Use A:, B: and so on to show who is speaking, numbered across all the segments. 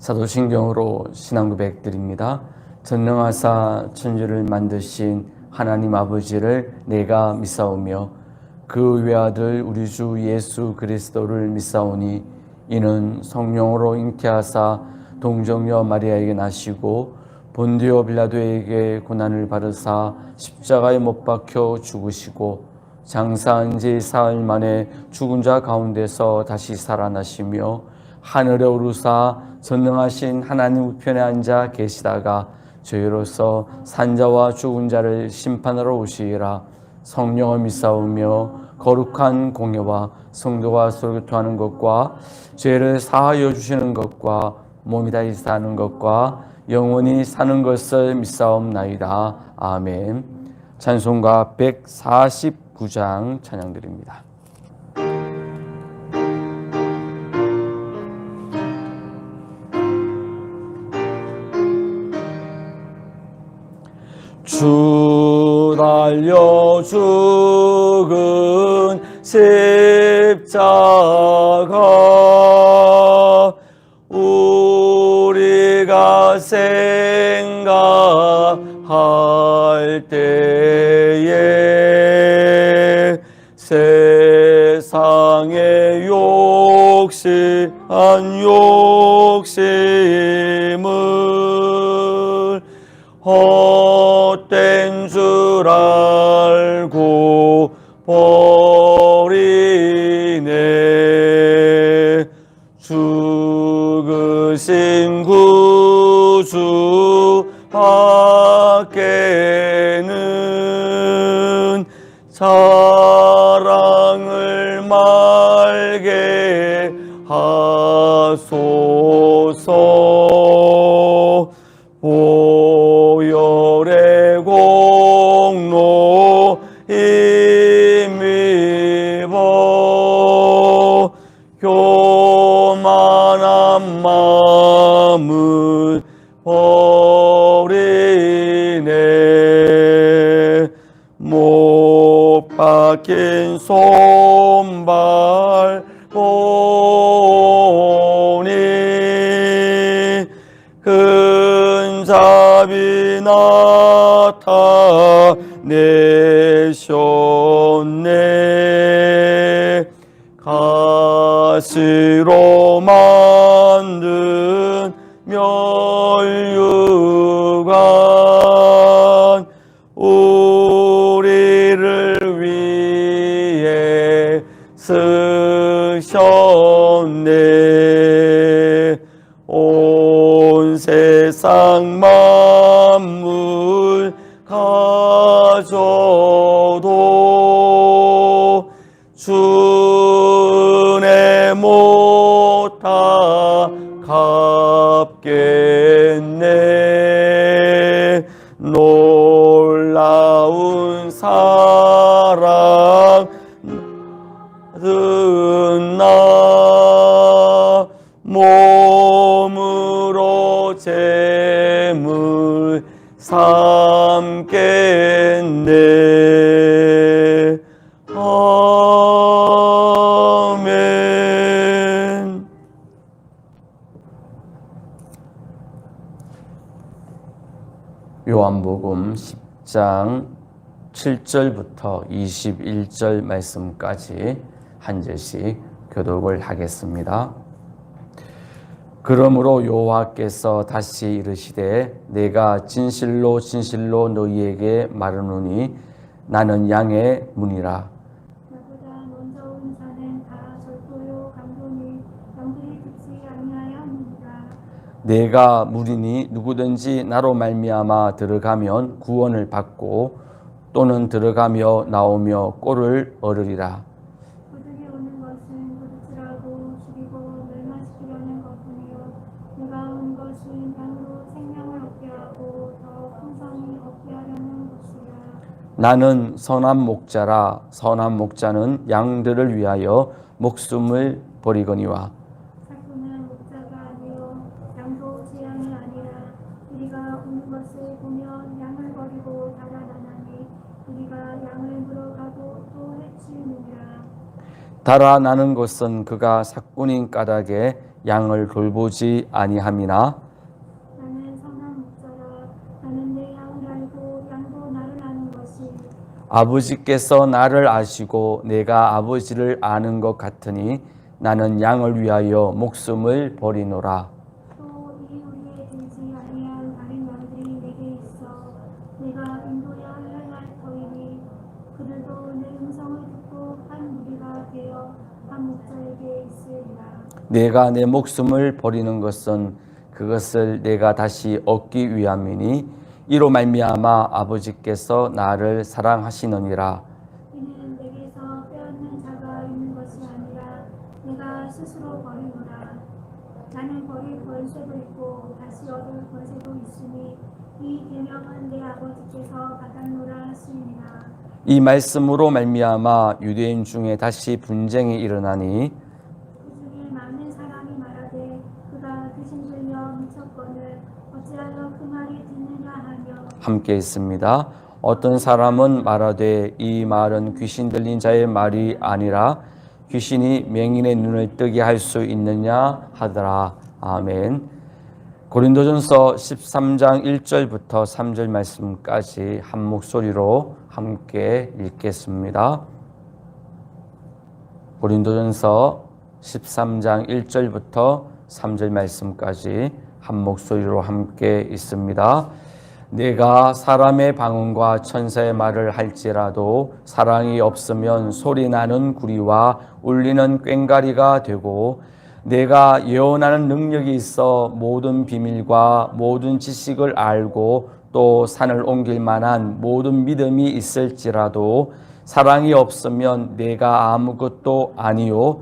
A: 사도신경으로 신앙고백 드립니다. 전능하사 천지를 만드신 하나님 아버지를 내가 믿사오며 그 외아들 우리 주 예수 그리스도를 믿사오니 이는 성령으로 잉태하사 동정녀 마리아에게 나시고 본디오 빌라도에게 고난을 받으사 십자가에 못 박혀 죽으시고 장사한 지 사흘 만에 죽은 자 가운데서 다시 살아나시며 하늘에 오르사 전능하신 하나님 우편에 앉아 계시다가 저희로서 산자와 죽은 자를 심판하러 오시리라. 성령을 믿사오며 거룩한 공예와 성도가 서로 교통하는 것과 죄를 사하여 주시는 것과 몸이 다시 사는 것과 영원히 사는 것을 믿사옵나이다. 아멘. 찬송가 149장 찬양드립니다. 주 달려 죽은 십자가 우리가 생각할 때에 세상의 욕심을 헛된 줄 알고 버리네. 죽으신 구주 밖에는 자랑을 말게 하소서. 보혈의 공로 힘입어 교만한 마음은 버리네. 못 박힌 손발 보니 근잡이 나타내셨네. 가시로 만든 면류관 우리를 위해 쓰셨네. 온 세상 만물 가져도 주네 못다 갚겠네. 놀라운 사랑 듣나 몸으로 재물 삼겠네. 아멘. 요한복음 10장 7절부터 21절 말씀까지 한 절씩 교독을 하겠습니다. 그러므로 여호와께서 다시 이르시되 내가 진실로 진실로 너희에게 말하노니 나는 양의 문이라.
B: 나보다 먼저 온 자는 다 절도요 강도니 영들이 듣지 아니하였느니라.
A: 내가 문이니 누구든지 나로 말미암아 들어가면 구원을 받고 또는 들어가며 나오며 꼴을 얻으리라.
B: 그들이 오는 것은 도둑질하고 죽이고 멸망시키려는 것뿐이요 내가 온 것은 양으로 생명을 얻게 하고 더 풍성히 얻게 하려는 것이라.
A: 나는 선한 목자라. 선한 목자는 양들을 위하여 목숨을 버리거니와.
B: 사꾼은 목자가 아니요 양도 제 양이 아니라 우리가 오는 것을 보면 양을 버리고 달아나나니 우리가 양을 물어가고 또 해치우느니라.
A: 달아나는 것은 그가 사꾼인 까닭에 양을 돌보지 아니함이나
B: 나는 선한 목자라. 나는 내 양을 알고 양도 나를 아는 것이.
A: 아버지께서 나를 아시고 내가 아버지를 아는 것 같으니 나는 양을 위하여 목숨을 버리노라.
B: 또 이우리에 들지 아니한 다른 양들이 내게 있어. 내가 인도하여 행할 터이니 그들도 내 음성을 듣고 한 무리가 되어 한 목자에게 있으리라.
A: 내가 내 목숨을 버리는 것은 그것을 내가 다시 얻기 위함이니 이로 말미암아 아버지께서 나를 사랑하시느니라.
B: 이는 내게서 빼앗는 자가 있는 것이 아니라 내가 스스로 버리노라. 나는 버릴 권세도 있고 다시 얻을 권세도 있으니 이 계명은 내 아버지께서 받았노라 하시니라.
A: 이 말씀으로 말미암아 유대인 중에 다시 분쟁이 일어나니
B: 그 중에 많은 사람이 말하되 그가 귀신 들려 미쳤거늘 어찌하여 그 말이 듣느냐 하며
A: 함께 있습니다. 어떤 사람은 말하되 이 말은 귀신 들린 자의 말이 아니라 귀신이 맹인의 눈을 뜨게 할 수 있느냐 하더라. 아멘. 고린도전서 13장 1절부터 3절 말씀까지 한 목소리로 함께 읽겠습니다. 고린도전서 13장 1절부터 3절 말씀까지 한 목소리로 함께 있습니다. 내가 사람의 방언과 천사의 말을 할지라도 사랑이 없으면 소리나는 구리와 울리는 꽹과리가 되고 내가 예언하는 능력이 있어 모든 비밀과 모든 지식을 알고 또 산을 옮길 만한 모든 믿음이 있을지라도 사랑이 없으면 내가 아무것도 아니요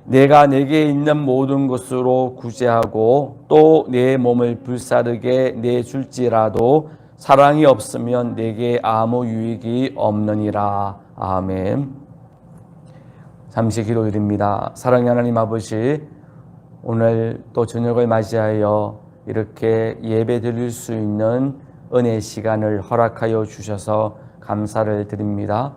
A: 내가 내게 있는 모든 것으로 구제하고 또 내 몸을 불사르게 내줄지라도 사랑이 없으면 내게 아무 유익이 없느니라. 아멘. 잠시 기도드립니다. 사랑의 하나님 아버지, 오늘 또 저녁을 맞이하여 이렇게 예배 드릴 수 있는 은혜의 시간을 허락하여 주셔서 감사를 드립니다.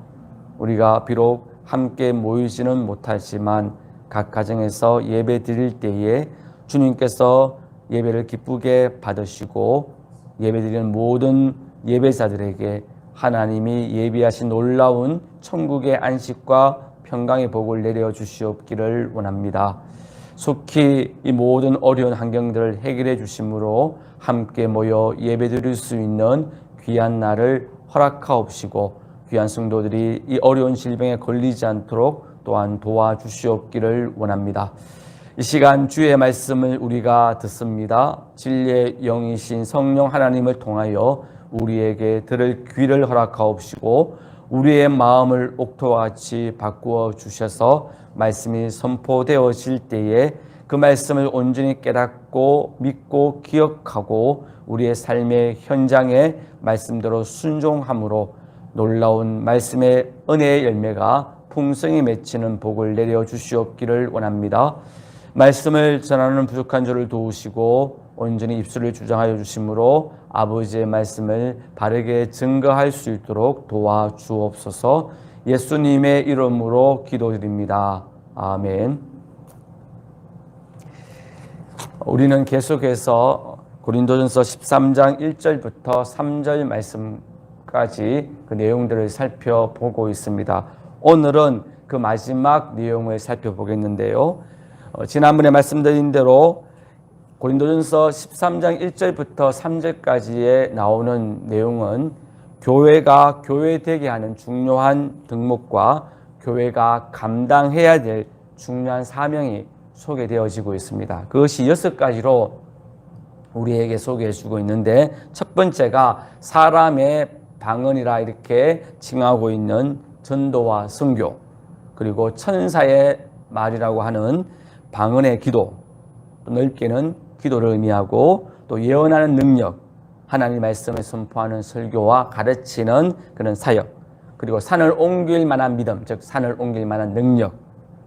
A: 우리가 비록 함께 모이지는 못하지만 각 가정에서 예배 드릴 때에 주님께서 예배를 기쁘게 받으시고 예배 드리는 모든 예배자들에게 하나님이 예비하신 놀라운 천국의 안식과 평강의 복을 내려 주시옵기를 원합니다. 속히 이 모든 어려운 환경들을 해결해 주심으로 함께 모여 예배 드릴 수 있는 귀한 날을 허락하옵시고 귀한 성도들이 이 어려운 질병에 걸리지 않도록 또한 도와주시옵기를 원합니다. 이 시간 주의 말씀을 우리가 듣습니다. 진리의 영이신 성령 하나님을 통하여 우리에게 들을 귀를 허락하옵시고 우리의 마음을 옥토와 같이 바꾸어 주셔서 말씀이 선포되어질 때에 그 말씀을 온전히 깨닫고 믿고 기억하고 우리의 삶의 현장에 말씀대로 순종함으로 놀라운 말씀의 은혜의 열매가 풍성히 맺히는 복을 내려 주시옵기를 원합니다. 말씀을 전하는 부족한 저를 도우시고 온전히 입술을 주장하여 주심으로 아버지의 말씀을 바르게 증거할 수 있도록 도와주옵소서. 예수님의 이름으로 기도드립니다. 아멘. 우리는 계속해서 고린도전서 13장 1절부터 3절 말씀까지 그 내용들을 살펴보고 있습니다. 오늘은 그 마지막 내용을 살펴보겠는데요. 지난번에 말씀드린 대로 고린도전서 13장 1절부터 3절까지에 나오는 내용은 교회가 교회되게 하는 중요한 덕목과 교회가 감당해야 될 중요한 사명이 소개되어지고 있습니다. 그것이 6가지로 우리에게 소개해주고 있는데 첫 번째가 사람의 방언이라 이렇게 칭하고 있는 전도와 선교, 그리고 천사의 말이라고 하는 방언의 기도, 또 넓게는 기도를 의미하고 또 예언하는 능력, 하나님 말씀을 선포하는 설교와 가르치는 그런 사역, 그리고 산을 옮길 만한 믿음, 즉 산을 옮길 만한 능력,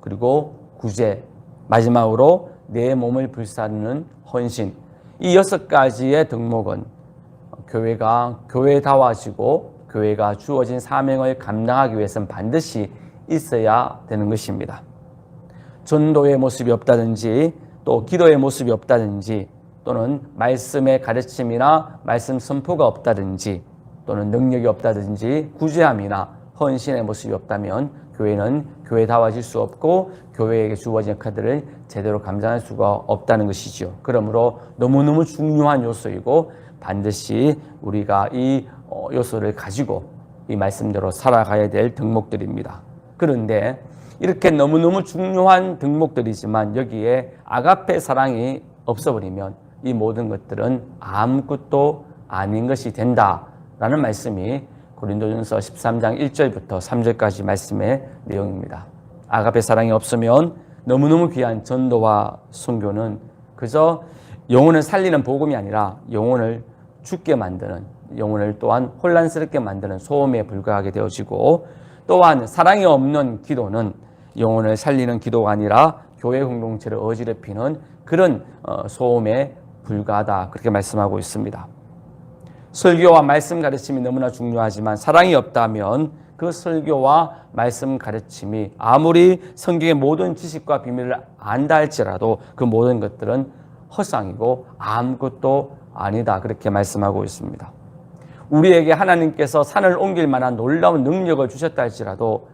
A: 그리고 구제, 마지막으로 내 몸을 불사르는 헌신. 이 6가지의 덕목은 교회가 교회다워지고 교회가 주어진 사명을 감당하기 위해서는 반드시 있어야 되는 것입니다. 전도의 모습이 없다든지 또 기도의 모습이 없다든지 또는 말씀의 가르침이나 말씀 선포가 없다든지 또는 능력이 없다든지 구제함이나 헌신의 모습이 없다면 교회는 교회다워질 수 없고 교회에게 주어진 역할들을 제대로 감당할 수가 없다는 것이죠. 그러므로 너무너무 중요한 요소이고 반드시 우리가 이 요소를 가지고 이 말씀대로 살아가야 될 덕목들입니다. 그런데 이렇게 너무너무 중요한 덕목들이지만 여기에 아가페 사랑이 없어버리면 이 모든 것들은 아무것도 아닌 것이 된다라는 말씀이 고린도전서 13장 1절부터 3절까지 말씀의 내용입니다. 아가페 사랑이 없으면 너무너무 귀한 전도와 선교는 그저 영혼을 살리는 복음이 아니라 영혼을 죽게 만드는, 영혼을 또한 혼란스럽게 만드는 소음에 불과하게 되어지고, 또한 사랑이 없는 기도는 영혼을 살리는 기도가 아니라 교회 공동체를 어지럽히는 그런 소음에 불과하다, 그렇게 말씀하고 있습니다. 설교와 말씀 가르침이 너무나 중요하지만 사랑이 없다면 그 설교와 말씀 가르침이 아무리 성경의 모든 지식과 비밀을 안다 할지라도 그 모든 것들은 헛상이고 아무것도 아니다, 그렇게 말씀하고 있습니다. 우리에게 하나님께서 산을 옮길 만한 놀라운 능력을 주셨다 할지라도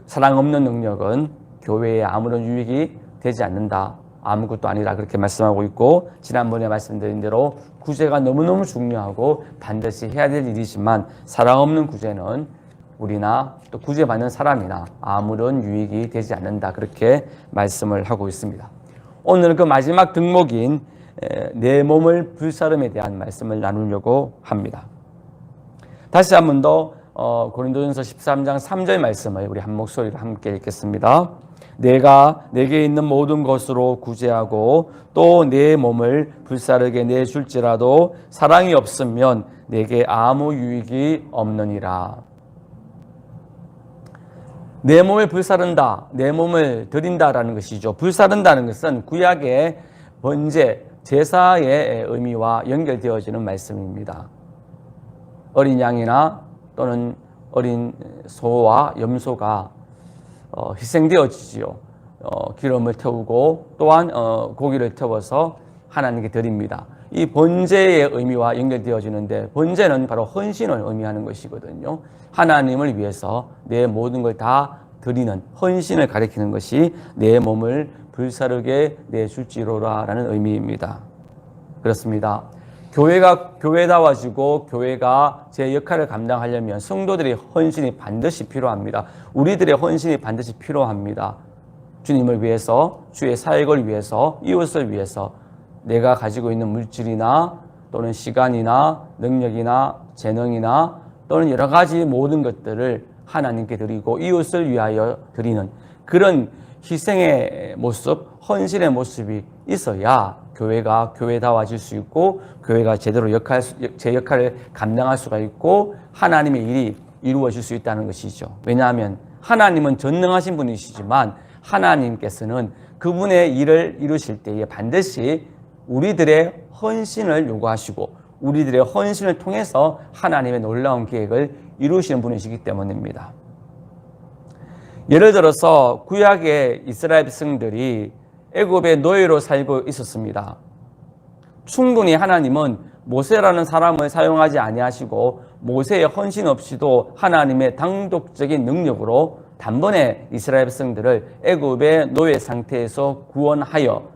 A: 사랑 없는 능력은 교회에 아무런 유익이 되지 않는다, 아무것도 아니라, 그렇게 말씀하고 있고, 지난번에 말씀드린 대로 구제가 너무너무 중요하고 반드시 해야 될 일이지만 사랑 없는 구제는 우리나 또 구제받는 사람이나 아무런 유익이 되지 않는다, 그렇게 말씀을 하고 있습니다. 오늘은 그 마지막 덕목인 내 몸을 불사름에 대한 말씀을 나누려고 합니다. 다시 한 번 더 고린도전서 13장 3절 말씀을 우리 한 목소리로 함께 읽겠습니다. 내가 내게 있는 모든 것으로 구제하고 또 내 몸을 불사르게 내줄지라도 사랑이 없으면 내게 아무 유익이 없느니라. 내 몸을 불사른다, 내 몸을 드린다라는 것이죠. 불사른다는 것은 구약의 번제, 제사의 의미와 연결되어지는 말씀입니다. 어린 양이나 또는 어린 소와 염소가 희생되어지지요. 기름을 태우고 또한 고기를 태워서 하나님께 드립니다. 이 번제의 의미와 연결되어지는데, 번제는 바로 헌신을 의미하는 것이거든요. 하나님을 위해서 내 모든 걸 다 드리는 헌신을 가리키는 것이 내 몸을 불사르게 내줄지로라라는 의미입니다. 그렇습니다. 교회가 교회다워지고 교회가 제 역할을 감당하려면 성도들의 헌신이 반드시 필요합니다. 우리들의 헌신이 반드시 필요합니다. 주님을 위해서, 주의 사역을 위해서, 이웃을 위해서 내가 가지고 있는 물질이나 또는 시간이나 능력이나 재능이나 또는 여러 가지 모든 것들을 하나님께 드리고 이웃을 위하여 드리는 그런 희생의 모습, 헌신의 모습이 있어야 교회가 교회다워질 수 있고 교회가 제대로 제 역할을 감당할 수가 있고 하나님의 일이 이루어질 수 있다는 것이죠. 왜냐하면 하나님은 전능하신 분이시지만 하나님께서는 그분의 일을 이루실 때에 반드시 우리들의 헌신을 요구하시고 우리들의 헌신을 통해서 하나님의 놀라운 계획을 이루시는 분이시기 때문입니다. 예를 들어서 구약의 이스라엘 백성들이 애굽의 노예로 살고 있었습니다. 충분히 하나님은 모세라는 사람을 사용하지 아니하시고 모세의 헌신 없이도 하나님의 단독적인 능력으로 단번에 이스라엘 백성들을 애굽의 노예 상태에서 구원하여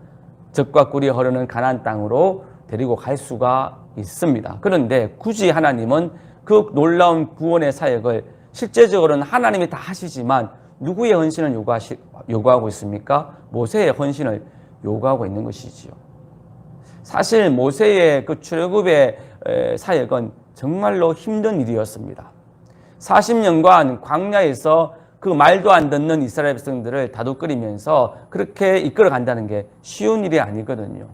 A: 젖과 꿀이 흐르는 가나안 땅으로 데리고 갈 수가 있습니다. 그런데 굳이 하나님은 그 놀라운 구원의 사역을 실제적으로는 하나님이 다 하시지만 누구의 헌신을 요구하고 있습니까? 모세의 헌신을 요구하고 있는 것이지요. 사실 모세의 그 출애굽의 사역은 정말로 힘든 일이었습니다. 40년간 광야에서 그 말도 안 듣는 이스라엘 백성들을 다독거리면서 그렇게 이끌어 간다는 게 쉬운 일이 아니거든요.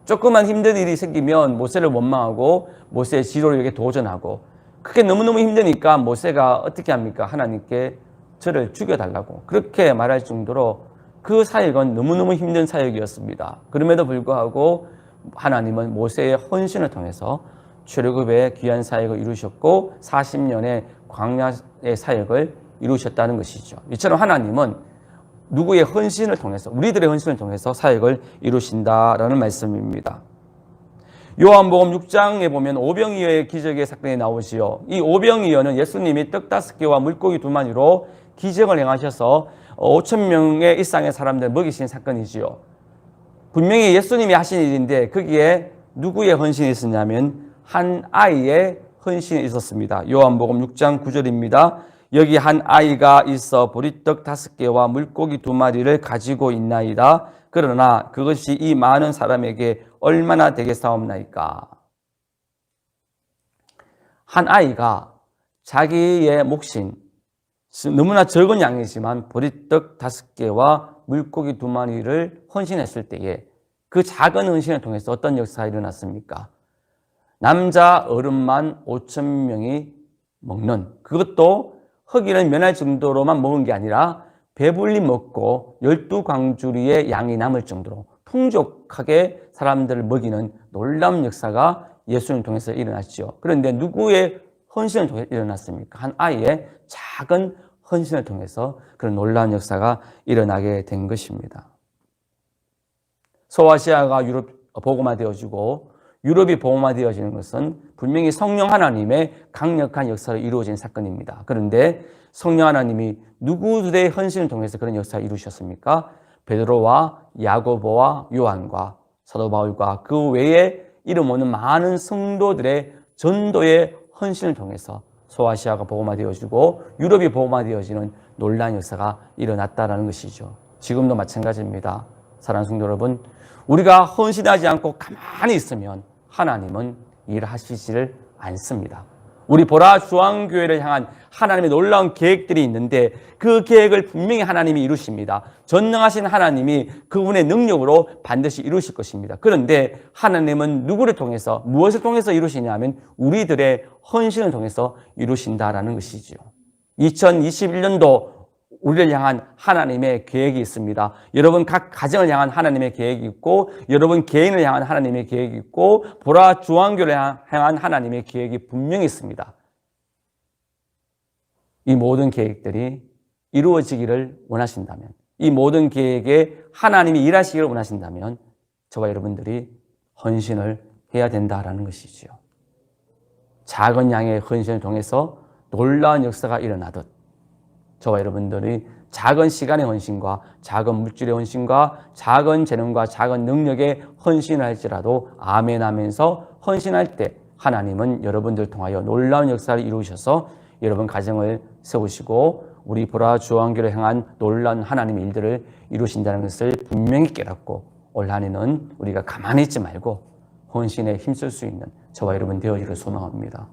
A: 조그만 힘든 일이 생기면 모세를 원망하고 모세의 지도력에 도전하고, 그게 너무너무 힘드니까 모세가 어떻게 합니까? 하나님께 저를 죽여달라고 그렇게 말할 정도로 그 사역은 너무너무 힘든 사역이었습니다. 그럼에도 불구하고 하나님은 모세의 헌신을 통해서 출애굽의 귀한 사역을 이루셨고 40년의 광야의 사역을 이루셨다는 것이죠. 이처럼 하나님은 누구의 헌신을 통해서, 우리들의 헌신을 통해서 사역을 이루신다라는 말씀입니다. 요한복음 6장에 보면 오병이어의 기적의 사건이 나오지요. 이 오병이어는 예수님이 떡 5개와 물고기 2마리로 기적을 행하셔서 5천 명의 일상의 사람들 먹이신 사건이지요. 분명히 예수님이 하신 일인데 거기에 누구의 헌신이 있었냐면 한 아이의 헌신이 있었습니다. 요한복음 6장 9절입니다. 여기 한 아이가 있어 보리떡 5개와 물고기 2마리를 가지고 있나이다. 그러나 그것이 이 많은 사람에게 얼마나 되겠사옵나이까. 한 아이가 자기의 몫인 너무나 적은 양이지만 보리떡 5개와 물고기 2마리를 헌신했을 때에 그 작은 헌신을 통해서 어떤 역사가 일어났습니까? 남자 어른만 5천 명이 먹는, 그것도 허기를 면할 정도로만 먹은 게 아니라 배불리 먹고 12광주리의 양이 남을 정도로 풍족하게 사람들을 먹이는 놀라운 역사가 예수님을 통해서 일어났죠. 그런데 누구의 헌신을 통해서 일어났습니까? 한 아이의 작은 헌신을 통해서 그런 놀라운 역사가 일어나게 된 것입니다. 소아시아가 유럽 복음화되어지고 유럽이 복음화되어지는 것은 분명히 성령 하나님의 강력한 역사로 이루어진 사건입니다. 그런데 성령 하나님이 누구들의 헌신을 통해서 그런 역사를 이루셨습니까? 베드로와 야고보와 요한과 사도 바울과 그 외에 이름 없는 많은 성도들의 전도의 헌신을 통해서 소아시아가 복음화되어지고 유럽이 복음화되어지는 놀라운 역사가 일어났다는 것이죠. 지금도 마찬가지입니다. 사랑하는 성도 여러분, 우리가 헌신하지 않고 가만히 있으면 하나님은 일하시지를 않습니다. 우리 보라 중앙교회를 향한 하나님의 놀라운 계획들이 있는데 그 계획을 분명히 하나님이 이루십니다. 전능하신 하나님이 그분의 능력으로 반드시 이루실 것입니다. 그런데 하나님은 누구를 통해서, 무엇을 통해서 이루시냐면 우리들의 헌신을 통해서 이루신다라는 것이죠. 2021년도 우리를 향한 하나님의 계획이 있습니다. 여러분 각 가정을 향한 하나님의 계획이 있고 여러분 개인을 향한 하나님의 계획이 있고 보라 중앙교를 향한 하나님의 계획이 분명히 있습니다. 이 모든 계획들이 이루어지기를 원하신다면, 이 모든 계획에 하나님이 일하시기를 원하신다면 저와 여러분들이 헌신을 해야 된다라는 것이죠. 작은 양의 헌신을 통해서 놀라운 역사가 일어나듯 저와 여러분들이 작은 시간의 헌신과 작은 물질의 헌신과 작은 재능과 작은 능력의 헌신을 할지라도 아멘 하면서 헌신할 때 하나님은 여러분들을 통하여 놀라운 역사를 이루셔서 여러분 가정을 세우시고 우리 보라 중앙교를 향한 놀라운 하나님의 일들을 이루신다는 것을 분명히 깨닫고 올 한해는 우리가 가만히 있지 말고 헌신에 힘쓸 수 있는 저와 여러분 되어지기를 소망합니다.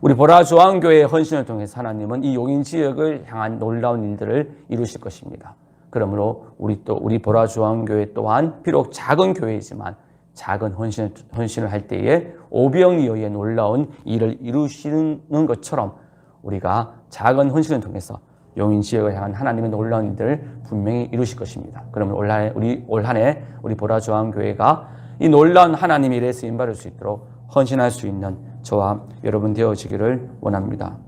A: 우리 보라 중앙교회의 헌신을 통해서 하나님은 이 용인 지역을 향한 놀라운 일들을 이루실 것입니다. 그러므로 우리 보라 중앙교회 또한 비록 작은 교회이지만 작은 헌신을 할 때에 오병이어의 놀라운 일을 이루시는 것처럼 우리가 작은 헌신을 통해서 용인 지역을 향한 하나님의 놀라운 일들을 분명히 이루실 것입니다. 그러면 올 한해 우리 보라 중앙교회가 이 놀라운 하나님의 일에 쓰임받을 수 있도록 헌신할 수 있는 저와 여러분 되어지기를 원합니다.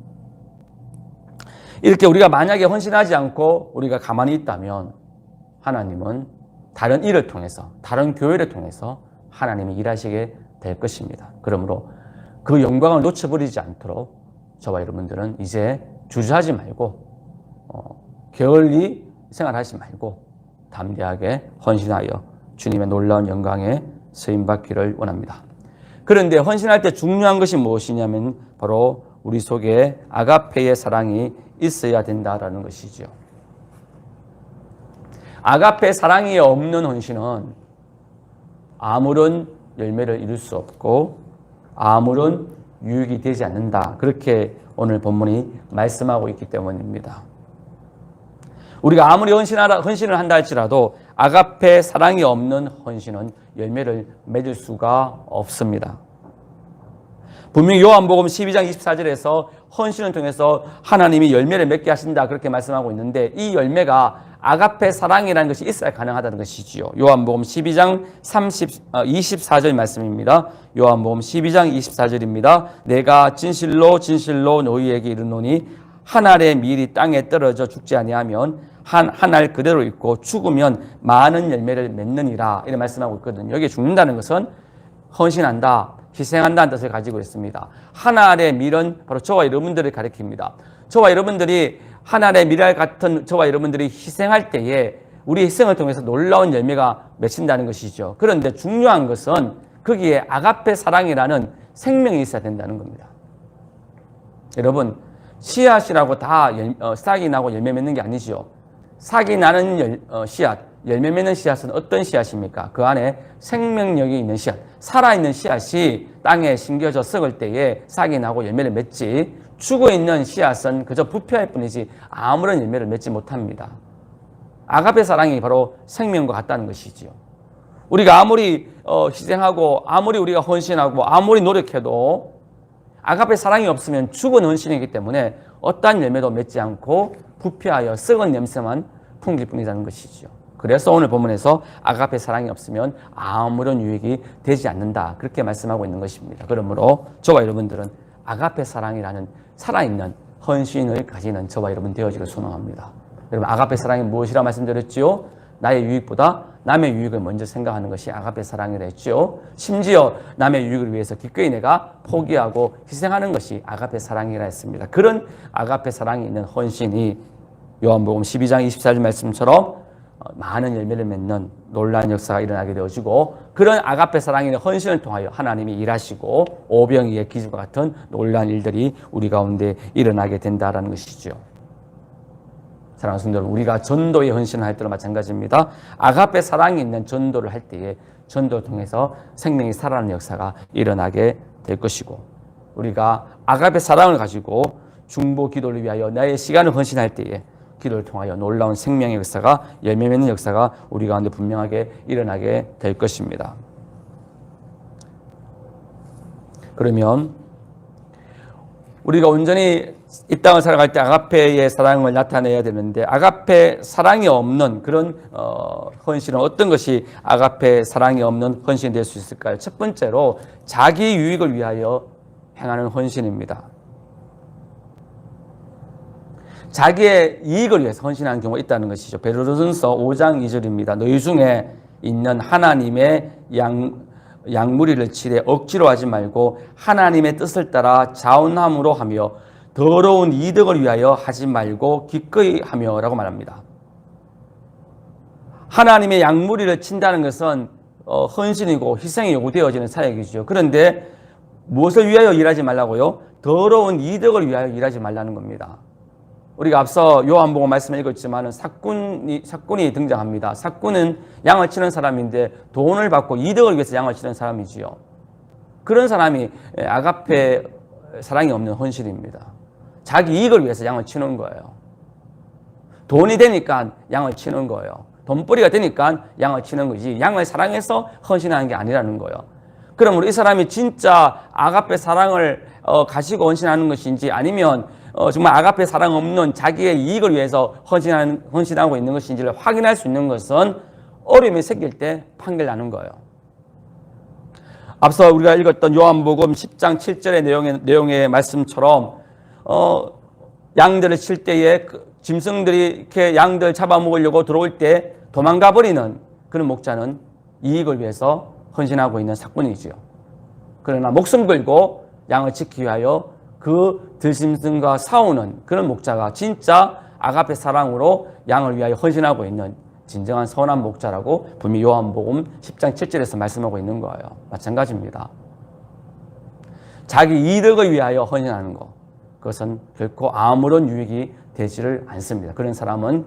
A: 이렇게 우리가 만약에 헌신하지 않고 우리가 가만히 있다면 하나님은 다른 일을 통해서, 다른 교회를 통해서 하나님이 일하시게 될 것입니다. 그러므로 그 영광을 놓쳐버리지 않도록 저와 여러분들은 이제 주저하지 말고 게을리 생활하지 말고 담대하게 헌신하여 주님의 놀라운 영광에 쓰임받기를 원합니다. 그런데 헌신할 때 중요한 것이 무엇이냐면 바로 우리 속에 아가페의 사랑이 있어야 된다라는 것이죠. 아가페 사랑이 없는 헌신은 아무런 열매를 이룰 수 없고 아무런 유익이 되지 않는다. 그렇게 오늘 본문이 말씀하고 있기 때문입니다. 우리가 아무리 헌신을 한다 할지라도 아가페 사랑이 없는 헌신은 열매를 맺을 수가 없습니다. 분명히 요한복음 12장 24절에서 헌신을 통해서 하나님이 열매를 맺게 하신다 그렇게 말씀하고 있는데 이 열매가 아가페 사랑이라는 것이 있어야 가능하다는 것이지요. 요한복음 12장 24절 말씀입니다. 요한복음 12장 24절입니다. 내가 진실로 진실로 너희에게 이르노니 한 알의 밀이 땅에 떨어져 죽지 아니하면 한 알 그대로 있고 죽으면 많은 열매를 맺느니라 이렇게 말씀하고 있거든요. 여기 죽는다는 것은 헌신한다, 희생한다는 뜻을 가지고 있습니다. 한 알의 밀은 바로 저와 여러분들을 가리킵니다. 저와 여러분들이 한 알의 밀알 같은 저와 여러분들이 희생할 때에 우리 희생을 통해서 놀라운 열매가 맺힌다는 것이죠. 그런데 중요한 것은 거기에 아가페 사랑이라는 생명이 있어야 된다는 겁니다. 여러분, 씨앗이라고 다 싹이 나고 열매 맺는 게 아니죠. 싹이 나는 씨앗, 열매 맺는 씨앗은 어떤 씨앗입니까? 그 안에 생명력이 있는 씨앗, 살아있는 씨앗이 땅에 심겨져 썩을 때에 싹이 나고 열매를 맺지, 죽어있는 씨앗은 그저 부패할 뿐이지 아무런 열매를 맺지 못합니다. 아가페 사랑이 바로 생명과 같다는 것이지요. 우리가 아무리 희생하고 아무리 우리가 헌신하고 아무리 노력해도 아가페 사랑이 없으면 죽은 헌신이기 때문에 어떠한 열매도 맺지 않고 부패하여 썩은 냄새만 풍길 뿐이라는 것이죠. 그래서 오늘 본문에서 아가페 사랑이 없으면 아무런 유익이 되지 않는다, 그렇게 말씀하고 있는 것입니다. 그러므로 저와 여러분들은 아가페 사랑이라는 살아있는 헌신을 가지는 저와 여러분 되어지길 소망합니다. 여러분, 아가페 사랑이 무엇이라 말씀드렸지요? 나의 유익보다 남의 유익을 먼저 생각하는 것이 아가페 사랑이라 했죠. 심지어 남의 유익을 위해서 기꺼이 내가 포기하고 희생하는 것이 아가페 사랑이라 했습니다. 그런 아가페 사랑이 있는 헌신이 요한복음 12장 24절 말씀처럼 많은 열매를 맺는 놀라운 역사가 일어나게 되어지고, 그런 아가페 사랑이 있는 헌신을 통하여 하나님이 일하시고 오병이의 기적과 같은 놀라운 일들이 우리 가운데 일어나게 된다는 것이죠. 사랑하는 성도 여러분, 우리가 전도에 헌신을 할 때도 마찬가지입니다. 아가페 사랑이 있는 전도를 할 때에 전도를 통해서 생명이 살아나는 역사가 일어나게 될 것이고, 우리가 아가페 사랑을 가지고 중보 기도를 위하여 나의 시간을 헌신할 때에 기도를 통하여 놀라운 생명의 역사가, 열매 맺는 역사가 우리 가운데 분명하게 일어나게 될 것입니다. 그러면 우리가 온전히 이 땅을 살아갈 때 아가페의 사랑을 나타내야 되는데, 아가페 사랑이 없는 그런 헌신은 어떤 것이 아가페 사랑이 없는 헌신이 될 수 있을까요? 첫 번째로 자기 유익을 위하여 행하는 헌신입니다. 자기의 이익을 위해서 헌신하는 경우가 있다는 것이죠. 베드로전서 5장 2절입니다. 너희 중에 있는 하나님의 양무리를 치되 억지로 하지 말고 하나님의 뜻을 따라 자원함으로 하며 더러운 이득을 위하여 하지 말고 기꺼이 하며 라고 말합니다. 하나님의 양무리를 친다는 것은 헌신이고 희생이 요구되어지는 사역이죠. 그런데 무엇을 위하여 일하지 말라고요? 더러운 이득을 위하여 일하지 말라는 겁니다. 우리가 앞서 요한복음 말씀을 읽었지만 사꾼이 등장합니다. 사꾼은 양을 치는 사람인데 돈을 받고 이득을 위해서 양을 치는 사람이지요. 그런 사람이 아가페 사랑이 없는 헌신입니다. 자기 이익을 위해서 양을 치는 거예요. 돈이 되니까 양을 치는 거예요. 돈벌이가 되니까 양을 치는 거지, 양을 사랑해서 헌신하는 게 아니라는 거예요. 그러므로 이 사람이 진짜 아가페 사랑을 가지고 헌신하는 것인지, 아니면 정말 아가페 사랑 없는 자기의 이익을 위해서 헌신하고 있는 것인지를 확인할 수 있는 것은 어려움이 생길 때 판결나는 거예요. 앞서 우리가 읽었던 요한복음 10장 7절의 내용의 말씀처럼 양들을 칠 때에 짐승들이 이렇게 양들 잡아먹으려고 들어올 때 도망가 버리는 그런 목자는 이익을 위해서 헌신하고 있는 사꾼이지요. 그러나 목숨 걸고 양을 지키기 위하여 그 들짐승과 싸우는 그런 목자가 진짜 아가페 사랑으로 양을 위하여 헌신하고 있는 진정한 선한 목자라고 분명히 요한복음 10장 7절에서 말씀하고 있는 거예요. 마찬가지입니다. 자기 이득을 위하여 헌신하는 것, 그것은 결코 아무런 유익이 되지를 않습니다. 그런 사람은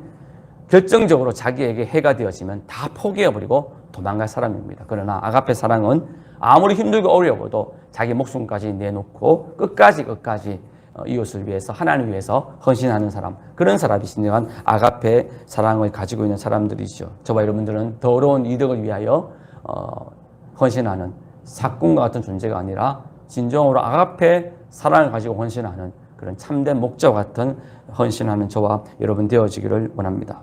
A: 결정적으로 자기에게 해가 되어지면 다 포기해버리고 도망갈 사람입니다. 그러나 아가페 사랑은 아무리 힘들고 어려워도 자기 목숨까지 내놓고 끝까지 이웃을 위해서, 하나님을 위해서 헌신하는 사람, 그런 사람이 진정한 아가페 사랑을 가지고 있는 사람들이죠. 저와 여러분들은 더러운 이득을 위하여 헌신하는 사꾼과 같은 존재가 아니라 진정으로 아가페 사랑을 가지고 헌신하는 그런 참된 목자와 같은 헌신하는 저와 여러분 되어지기를 원합니다.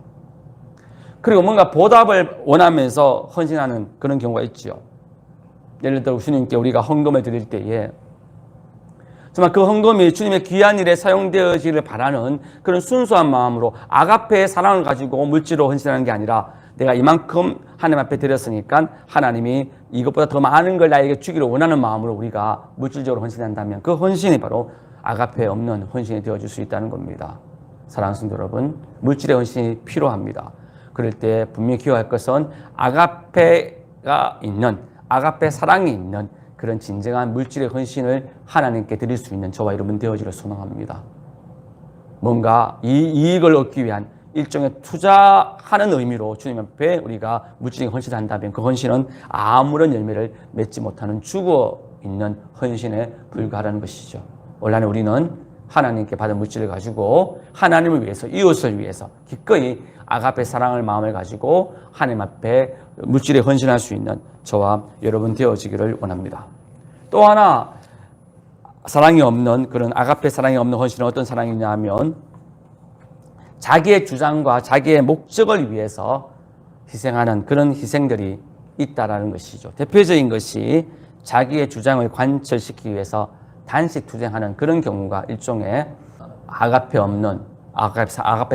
A: 그리고 뭔가 보답을 원하면서 헌신하는 그런 경우가 있죠. 예를 들어 주님께 우리가 헌금을 드릴 때에 정말 그 헌금이 주님의 귀한 일에 사용되어지기를 바라는 그런 순수한 마음으로 아가페의 사랑을 가지고 물질로 헌신하는 게 아니라 내가 이만큼 하나님 앞에 드렸으니까 하나님이 이것보다 더 많은 걸 나에게 주기를 원하는 마음으로 우리가 물질적으로 헌신한다면 그 헌신이 바로 아가페에 없는 헌신이 되어줄 수 있다는 겁니다. 사랑하는 성도 여러분, 물질의 헌신이 필요합니다. 그럴 때 분명히 기억할 것은 아가페가 있는, 아가페 사랑이 있는 그런 진정한 물질의 헌신을 하나님께 드릴 수 있는 저와 여러분 되어지를 소망합니다. 뭔가 이 이익을 얻기 위한 일종의 투자하는 의미로 주님 앞에 우리가 물질의 헌신을 한다면 그 헌신은 아무런 열매를 맺지 못하는 죽어 있는 헌신에 불과하다는 것이죠. 원래 우리는 하나님께 받은 물질을 가지고 하나님을 위해서, 이웃을 위해서 기꺼이 아가페 사랑을 마음을 가지고 하나님 앞에 물질에 헌신할 수 있는 저와 여러분 되어지기를 원합니다. 또 하나 사랑이 없는 그런 아가페 사랑이 없는 헌신은 어떤 사랑이냐 하면 자기의 주장과 자기의 목적을 위해서 희생하는 그런 희생들이 있다라는 것이죠. 대표적인 것이 자기의 주장을 관철시키기 위해서 단식 투쟁하는 그런 경우가 일종의 아가페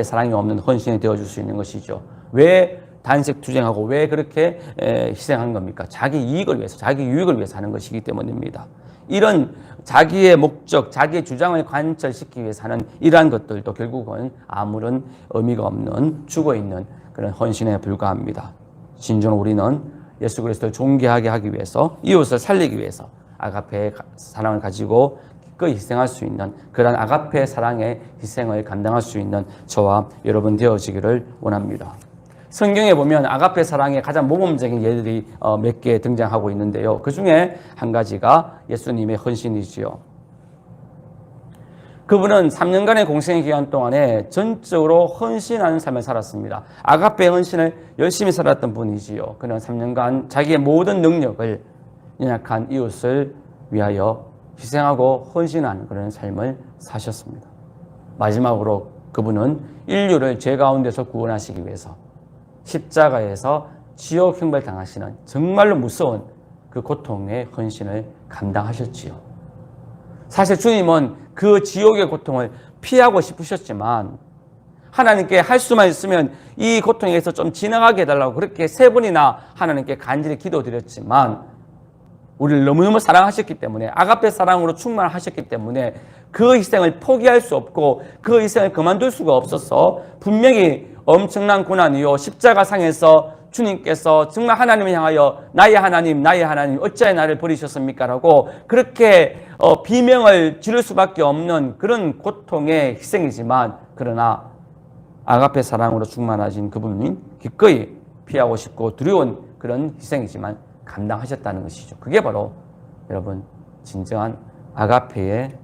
A: 사랑이 없는 헌신이 되어줄 수 있는 것이죠. 왜 단식 투쟁하고 왜 그렇게 희생하는 겁니까? 자기 이익을 위해서, 자기 유익을 위해서 하는 것이기 때문입니다. 이런 자기의 목적, 자기의 주장을 관철시키기 위해서 하는 이러한 것들도 결국은 아무런 의미가 없는 죽어있는 그런 헌신에 불과합니다. 진정으로 우리는 예수 그리스도를 존귀하게 하기 위해서, 이웃을 살리기 위해서 아가페의 사랑을 가지고 기꺼이 희생할 수 있는 그런 아가페의 사랑의 희생을 감당할 수 있는 저와 여러분 되어지기를 원합니다. 성경에 보면 아가페 사랑의 가장 모범적인 예들이 몇 개 등장하고 있는데요. 그 중에 한 가지가 예수님의 헌신이지요. 그분은 3년간의 공생의 기간 동안에 전적으로 헌신하는 삶을 살았습니다. 아가페의 헌신을 열심히 살았던 분이지요. 그는 3년간 자기의 모든 능력을 연약한 이웃을 위하여 희생하고 헌신한 그런 삶을 사셨습니다. 마지막으로 그분은 인류를 죄 가운데서 구원하시기 위해서 십자가에서 지옥 형벌 당하시는 정말로 무서운 그 고통의 헌신을 감당하셨지요. 사실 주님은 그 지옥의 고통을 피하고 싶으셨지만 하나님께 할 수만 있으면 이 고통에서 좀 지나가게 해달라고 그렇게 3번이나 하나님께 간절히 기도드렸지만 우리를 너무너무 사랑하셨기 때문에 아가페 사랑으로 충만하셨기 때문에 그 희생을 포기할 수 없고 그 희생을 그만둘 수가 없어서 분명히 엄청난 고난이요 십자가상에서 주님께서 정말 하나님을 향하여 나의 하나님 어찌하여 나를 버리셨습니까? 라고 그렇게 비명을 지를 수밖에 없는 그런 고통의 희생이지만 그러나 아가페 사랑으로 충만하신 그분이 기꺼이 피하고 싶고 두려운 그런 희생이지만 감당하셨다는 것이죠. 그게 바로 여러분 진정한 아가페의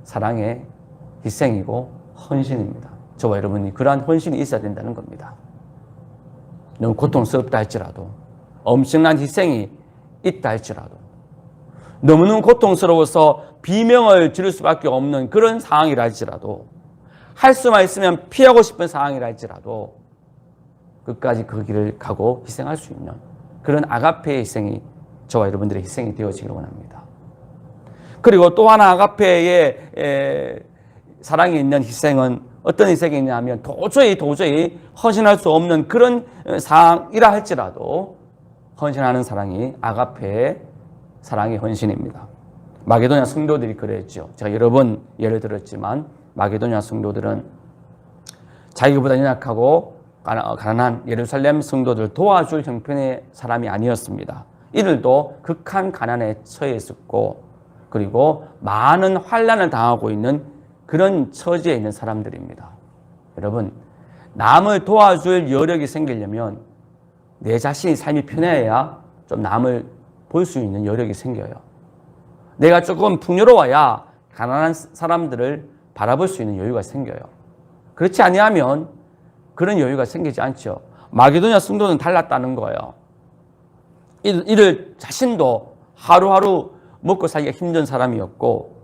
A: 사랑의 희생이고 헌신입니다. 저와 여러분이 그러한 헌신이 있어야 된다는 겁니다. 너무 고통스럽다 할지라도 엄청난 희생이 있다 할지라도 너무너무 고통스러워서 비명을 지를 수밖에 없는 그런 상황이라 할지라도 할 수만 있으면 피하고 싶은 상황이라 할지라도 끝까지 그 길을 가고 희생할 수 있는 그런 아가페의 희생이 저와 여러분들의 희생이 되어지기를 원합니다. 그리고 또 하나 아가페의 사랑이 있는 희생은 어떤 희생이 있냐면 도저히 헌신할 수 없는 그런 상황이라 할지라도 헌신하는 사랑이 아가페의 사랑의 헌신입니다. 마게도냐 성도들이 그랬죠. 제가 여러 번 예를 들었지만 마게도냐 성도들은 자기보다 연약하고 가난한 예루살렘 성도들 도와줄 형편의 사람이 아니었습니다. 이들도 극한 가난에 처해 있었고 그리고 많은 환난을 당하고 있는 그런 처지에 있는 사람들입니다. 여러분, 남을 도와줄 여력이 생기려면 내 자신의 삶이 편해야 좀 남을 볼 수 있는 여력이 생겨요. 내가 조금 풍요로워야 가난한 사람들을 바라볼 수 있는 여유가 생겨요. 그렇지 아니하면 그런 여유가 생기지 않죠. 마게도냐 성도는 달랐다는 거예요. 이들 자신도 하루하루 먹고 살기가 힘든 사람이었고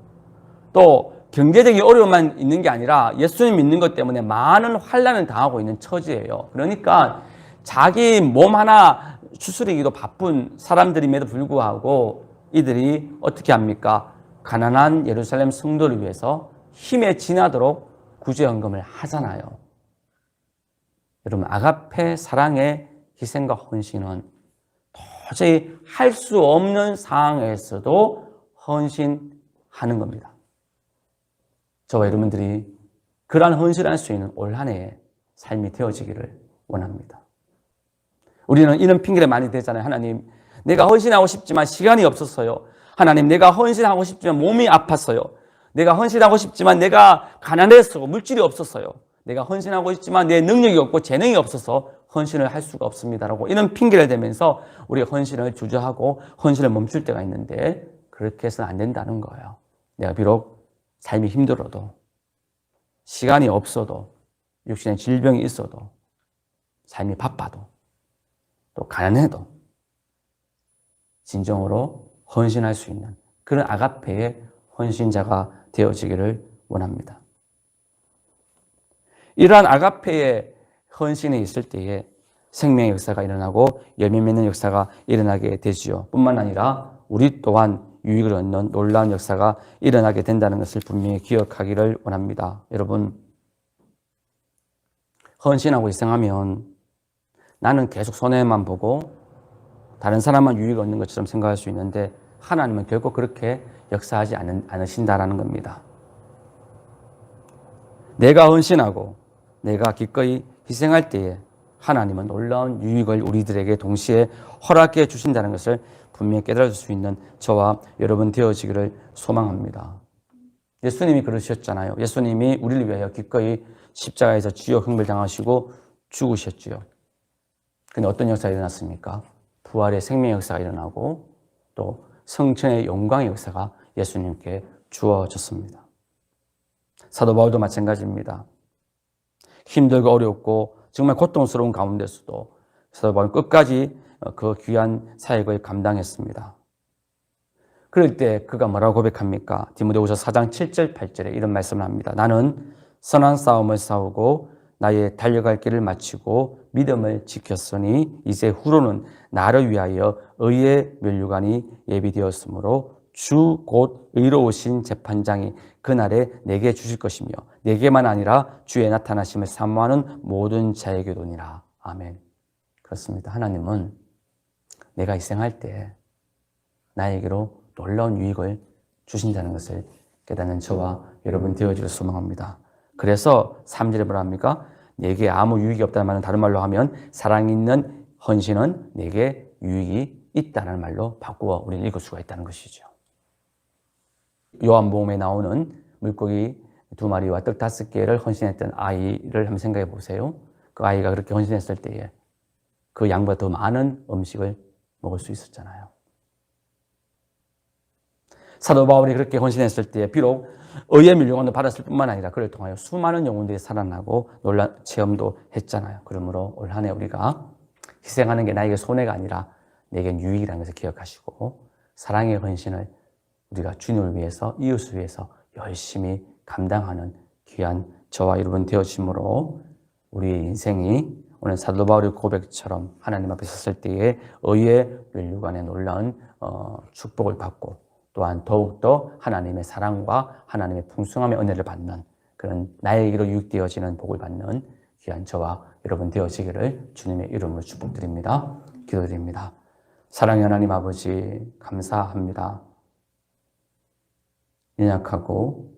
A: 또 경제적인 어려움만 있는 게 아니라 예수님 믿는 것 때문에 많은 환난을 당하고 있는 처지예요. 그러니까 자기 몸 하나 추스리기도 바쁜 사람들임에도 불구하고 이들이 어떻게 합니까? 가난한 예루살렘 성도를 위해서 힘에 지나도록 구제헌금을 하잖아요. 여러분, 아가페 사랑의 희생과 헌신은 도저히 할 수 없는 상황에서도 헌신하는 겁니다. 저와 여러분들이 그러한 헌신할 수 있는 올 한 해의 삶이 되어지기를 원합니다. 우리는 이런 핑계를 많이 대잖아요. 하나님, 내가 헌신하고 싶지만 시간이 없었어요. 하나님, 내가 헌신하고 싶지만 몸이 아팠어요. 내가 헌신하고 싶지만 내가 가난했어. 물질이 없었어요. 내가 헌신하고 싶지만 내 능력이 없고 재능이 없어서 헌신을 할 수가 없습니다라고 이런 핑계를 대면서 우리 헌신을 주저하고 헌신을 멈출 때가 있는데 그렇게 해서는 안 된다는 거예요. 내가 비록 삶이 힘들어도 시간이 없어도 육신의 질병이 있어도 삶이 바빠도 또 가난해도 진정으로 헌신할 수 있는 그런 아가페의 헌신자가 되어지기를 원합니다. 이러한 아가페의 헌신이 있을 때에 생명의 역사가 일어나고 열매 맺는 역사가 일어나게 되지요. 뿐만 아니라 우리 또한 유익을 얻는 놀라운 역사가 일어나게 된다는 것을 분명히 기억하기를 원합니다. 여러분, 헌신하고 희생하면 나는 계속 손해만 보고 다른 사람만 유익을 얻는 것처럼 생각할 수 있는데 하나님은 결코 그렇게 역사하지 않으신다라는 겁니다. 내가 헌신하고 내가 기꺼이 희생할 때에 하나님은 놀라운 유익을 우리들에게 동시에 허락해 주신다는 것을 분명히 깨달을 수 있는 저와 여러분 되어지기를 소망합니다. 예수님이 그러셨잖아요. 예수님이 우리를 위하여 기꺼이 십자가에서 지옥 형벌 당하시고 죽으셨지요. 근데 어떤 역사가 일어났습니까? 부활의 생명의 역사가 일어나고 또 성천의 영광의 역사가 예수님께 주어졌습니다. 사도 바울도 마찬가지입니다. 힘들고 어렵고 정말 고통스러운 가운데서도 사도 바울은 끝까지 그 귀한 사역을 감당했습니다. 그럴 때 그가 뭐라고 고백합니까? 디모데후서 4장 7절 8절에 이런 말씀을 합니다. 나는 선한 싸움을 싸우고 나의 달려갈 길을 마치고 믿음을 지켰으니 이제 후로는 나를 위하여 의의 면류관이 예비되었으므로 주 곧 의로우신 재판장이 그날에 내게 주실 것이며 내게만 아니라 주의 나타나심을 사모하는 모든 자에게도니라. 아멘. 그렇습니다. 하나님은 내가 희생할 때 나에게로 놀라운 유익을 주신다는 것을 깨닫는 저와 여러분 되어지길 소망합니다. 그래서 3절에 뭐라 합니까? 내게 아무 유익이 없다는 말은 다른 말로 하면 사랑 있는 헌신은 내게 유익이 있다는 말로 바꾸어 우리는 읽을 수가 있다는 것이죠. 요한복음에 나오는 물고기 2마리와 떡 5개를 헌신했던 아이를 한번 생각해 보세요. 그 아이가 그렇게 헌신했을 때에 그 양보다 더 많은 음식을 먹을 수 있었잖아요. 사도 바울이 그렇게 헌신했을 때에 비록 의의 밀려관도 받았을 뿐만 아니라 그를 통하여 수많은 영혼들이 살아나고 놀란 체험도 했잖아요. 그러므로 올 한 해 우리가 희생하는 게 나에게 손해가 아니라 내겐 유익이라는 것을 기억하시고 사랑의 헌신을 우리가 주님을 위해서 이웃을 위해서 열심히 감당하는 귀한 저와 여러분 되어짐으로 우리의 인생이 오늘 사도 바울의 고백처럼 하나님 앞에 섰을 때에 의의 면류관에 놀라운 축복을 받고 또한 더욱더 하나님의 사랑과 하나님의 풍성함의 은혜를 받는 그런 나에게로 유익되어지는 복을 받는 귀한 저와 여러분 되어지기를 주님의 이름으로 축복드립니다. 기도드립니다. 사랑의 하나님 아버지 감사합니다. 연약하고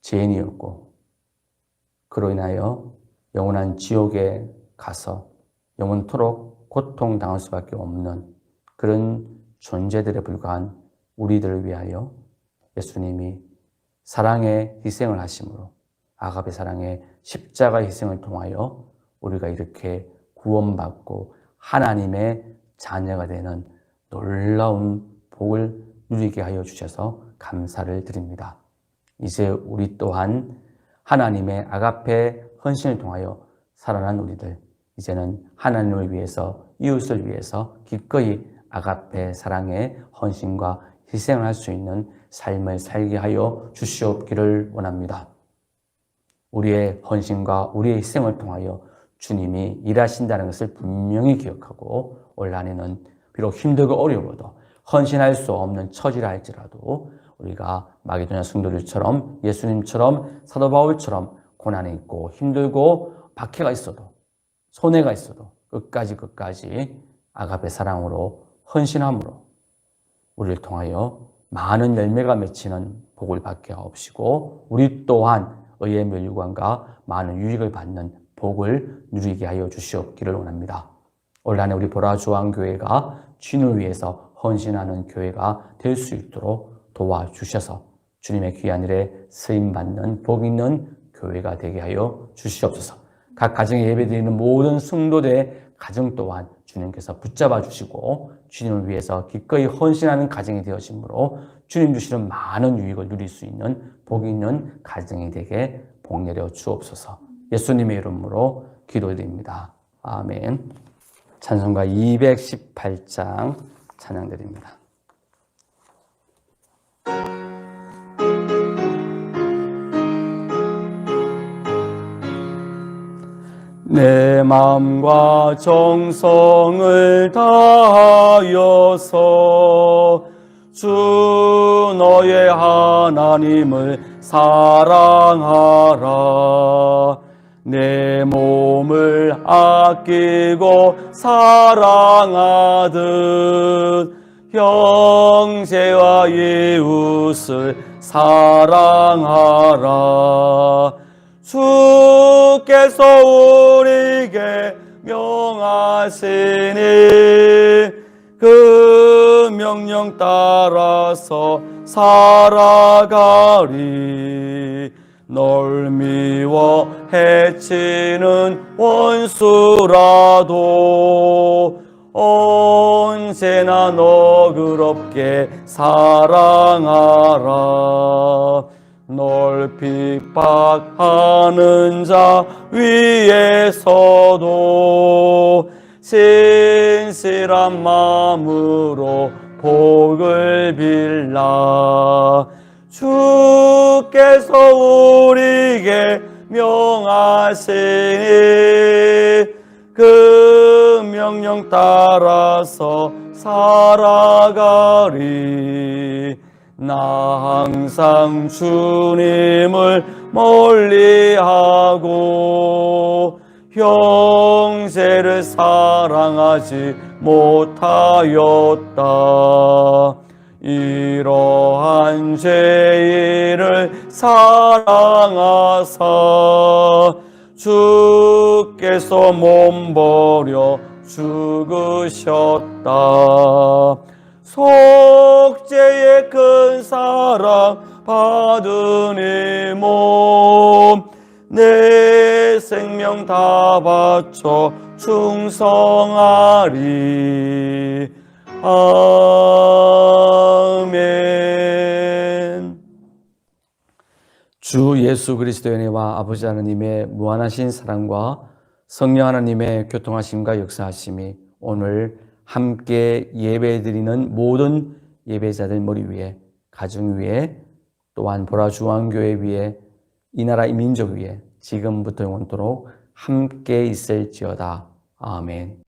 A: 죄인이었고 그로 인하여 영원한 지옥에 가서 영원토록 고통당할 수밖에 없는 그런 존재들에 불과한 우리들을 위하여 예수님이 사랑의 희생을 하심으로 아가페 사랑의 십자가 희생을 통하여 우리가 이렇게 구원받고 하나님의 자녀가 되는 놀라운 복을 누리게 하여 주셔서 감사를 드립니다. 이제 우리 또한 하나님의 아가페 헌신을 통하여 살아난 우리들 이제는 하나님을 위해서 이웃을 위해서 기꺼이 아가페 사랑의 헌신과 희생을 할 수 있는 삶을 살게 하여 주시옵기를 원합니다. 우리의 헌신과 우리의 희생을 통하여 주님이 일하신다는 것을 분명히 기억하고 올 한해는 비록 힘들고 어려워도 헌신할 수 없는 처지라 할지라도 우리가 마게도냐 성도들처럼 예수님처럼 사도 바울처럼 고난이 있고 힘들고 박해가 있어도 손해가 있어도 끝까지 아가페 사랑으로 헌신함으로 우리를 통하여 많은 열매가 맺히는 복을 받게 하옵시고 우리 또한 의의 멸류관과 많은 유익을 받는 복을 누리게 하여 주시옵기를 원합니다. 올 한해 우리 보라주안교회가 주님을 위해서 헌신하는 교회가 될 수 있도록 도와주셔서 주님의 귀한 일에 쓰임받는 복 있는 교회가 되게 하여 주시옵소서. 각 가정에 예배드리는 모든 성도들의 가정 또한 주님께서 붙잡아 주시고 주님을 위해서 기꺼이 헌신하는 가정이 되어지므로 주님 주시는 많은 유익을 누릴 수 있는 복 있는 가정이 되게 복 내려 주옵소서. 예수님의 이름으로 기도드립니다. 아멘. 찬송가 218장 찬양드립니다. 내 마음과 정성을 다하여서 주 너의 하나님을 사랑하라. 내 몸을 아끼고 사랑하듯 형제와 이웃을 사랑하라. 주께서 우리에게 명하시니 그 명령 따라서 살아가리. 널 미워 해치는 원수라도 언제나 너그럽게 사랑하라. 널 핍박하는 자 위에서도 진실한 마음으로 복을 빌라. 주께서 우리에게 명하시니 그 명령 따라서 살아가리. 나 항상 주님을 멀리하고 형제를 사랑하지 못하였다. 이러한 죄인을 사랑하사 주께서 몸버려 죽으셨다. 속죄의 큰 사랑 받은 이 몸 내 생명 다 바쳐 충성하리. 아멘. 주 예수 그리스도의 은혜와 아버지 하나님의 무한하신 사랑과 성령 하나님의 교통하심과 역사하심이 오늘 함께 예배드리는 모든 예배자들 머리 위에, 가정 위에, 또한 보라주안교회 위에, 이 나라 이 민족 위에 지금부터 영원토록 함께 있을지어다. 아멘.